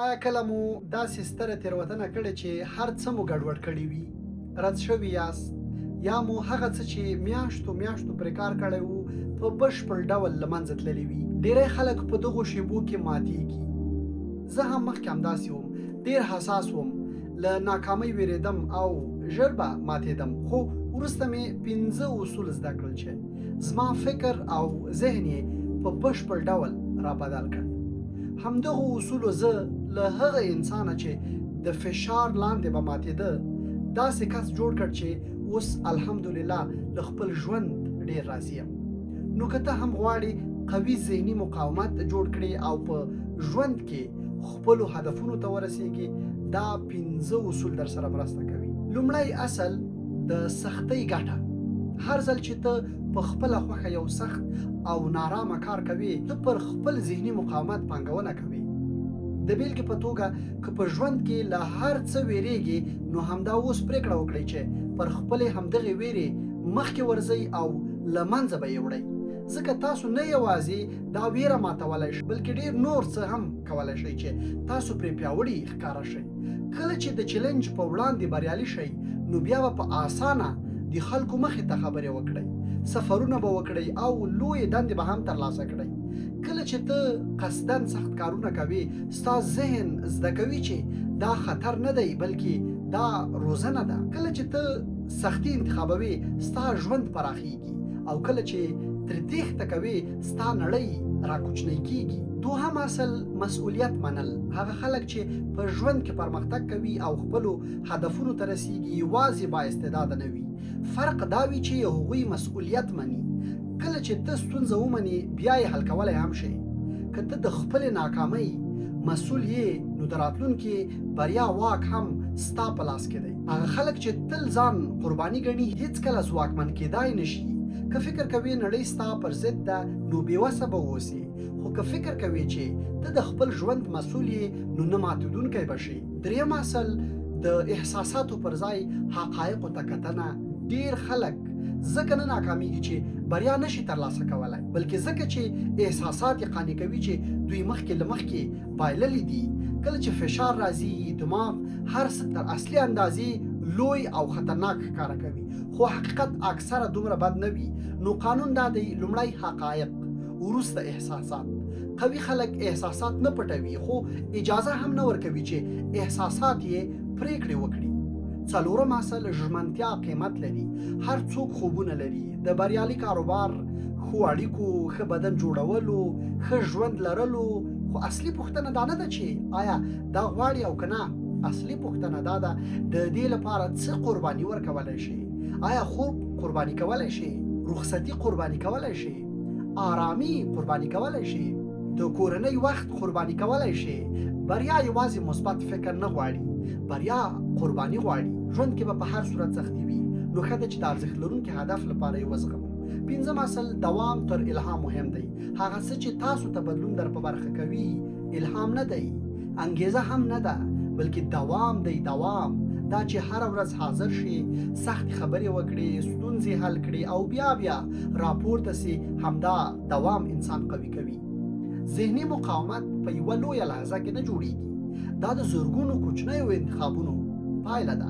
آیا کله مو داسې ستره تېروتنه کړې چې هر څه مو ګډوډ کړي وي، رد شوي یاست، یا مو هغه څه چې میاشتو میاشتو پرې کار کړی وو په بشپړ ډول له منځه تللي وي؟ ډېری خلک په دغو شیبو کې ماتیږي. زه هم مخکې همداسې وم، ډېر حساس وم، له ناکامۍ وېرېدم او ژر به ماتېدم، خو وروسته مې 5 اصول زده کړل چې زما فکر او ذهن یې په بشپړ ډول را بدل کړ. همدغو اصولو زه له هغه انسانه چې د فشار لاندې به ماتېده داسې کس جوړ کړ چې اوس الحمدلله له خپل ژوند ډېر راضي یم. نو که ته هم غواړې قوي ذهني مقاومت جوړ کړې او په ژوند کې خپلو هدفونو ته ورسېږې، دا 5 اصول در سره مرسته کوي. لومړی اصل د سختۍ ګټه. هر ځل چې ته په خپله خوښه یو سخت او نارامه کار کوي، ته پر خپل ذهني مقاومت پانګونه کوي. د بیلګې په توګه که په ژوند کې له هر څه ویریږي، نو همدا اوس پرېکړه وکړئ چې پر خپلې همدغې ویرې مخکې ورځئ او له منځه به یې وړئ، ځکه تاسو نه یوازې دا ویره ماتولی شئ بلکې ډېر نور څه هم کولی شئ چې تاسو پرې پیاوړي ښکاره شئ. کله چې د چیلنج په وړاندې بریالي شئ، نو بیا به په اسانه د خلکو مخې ته خبرې وکړئ، سفرونه به وکړئ او لویې دندې به هم ترلاسه کړئ. کله چې ته قصداً سخت کارونه کوي، ستا ذهن زده کوي چې دا خطر نه دی بلکې دا روزنه ده. کله چې ته سختي انتخابوي، ستا ژوند پراخیږي، او کله چې ترې تېښته کوي، ستا نړۍ راکوچنۍ کیږي. دوهم اصل مسؤلیت منل. هغه خلک چې په ژوند کې پرمختګ کوي او خپلو هدفونو ته رسیږي، یوازې با استعداده نه وي. فرق دا وي چې هغوی مسؤلیت مني. کله چې ته ستونزه ومنې، بیا یې حل کولی هم شي. که ته د خپلې ناکامۍ مسؤل یې، نو د راتلونکي بریا واک هم ستا په لاس کې دی. هغه خلک چې تل ځان قرباني ګڼي، هیڅکله ځواکمن کېدای نشي. که فکر کوي نړۍ ستا پر ضد ده، نو بېوسه به اوسې. خو که فکر کوي چې ته د خپل ژوند مسؤل یې، نو نه ماتېدونکی به شي. دریم اصل د احساساتو پر ځای حقایقو ته کتنه. ډېر خلک ځکه نه ناکامیږي چې بریا نشي ترلاسه کولی، بلکې ځکه چې احساسات یې قانع کوي چې دوی مخکې له مخکې بایللي دي. کله چې فشار راځي، دماغ هر څه تر اصلي اندازې لوی او خطرناک ښکاره کوي، خو حقیقت اکثره دومره بد نه وي. نو قانون دا دی: لومړی حقایق، وروسته احساسات. قوي خلک احساسات نه پټوي، خو اجازه هم نه ورکوي چې احساسات یې پرېکړې وکړي. څلورم اصل ژمنتیا قیمت لري. هر څوک خوبونه لري: د بریالي کاروبار، ښو اړیکو، ښه بدن جوړولو، ښه ژوند لرلو. خو اصلي پوښتنه دا نه ده چې آیا دا غواړي او که نه. اصلي پوښتنه دا ده: د دې لپاره څه قرباني ورکولی شي؟ آیا خوب قرباني کولی شي؟ رخصتي قرباني کولی شي؟ آرامي قرباني کولی شي؟ د کورنۍ وخت قرباني کولی شي؟ بریا یوازې مثبت فکر نه غواړي، بریا قرباني غواړي. ژوند کې به په هر صورت سختي وي، نو ښه ده چې د ارزښت لرونکي هدف لپاره یې وزغمو. پنځم اصل دوام تر الهام مهم دی. هغه څه چې تاسو ته بدلون در په برخه کوي، الهام نه دی، انګیزه هم نه ده، بلکې دوام دی. دوام دا چې هره ورځ حاضر شي، سختې خبرې وکړي، ستونزې حل کړي او بیا راپورته سي. همدا دوام انسان قوي کوي. ذهني مقاومت په یوه لویه لحظه کې نه جوړیږي، دا د زرګونو کوچنیو انتخابونو پایله ده.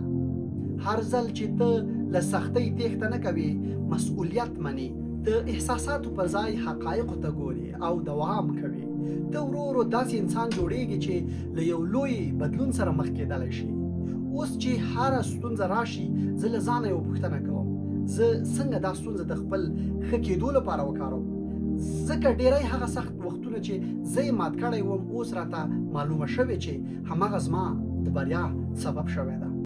هر ځل چې ته له سختۍ تېښته نه کوې، مسؤلیت منې، د احساساتو پر ځای حقایقو ته ګورې او دوام کوې، ته ورو ورو داسې انسان جوړیږي چې له یو لوی بدلون سره مخ کېدلی شي. اوس چې هره ستونزه راشي، زه له ځانه یوه پوښتنه کوم: زه څنګه دا ستونزه د خپل ښه کېدو لپاره وکاروم؟ ځکه ډېری هغه سخت وختونه چې زه یې مات کړی وم، اوس راته معلومه شوې چې هماغه زما د بریا سبب شوی ده.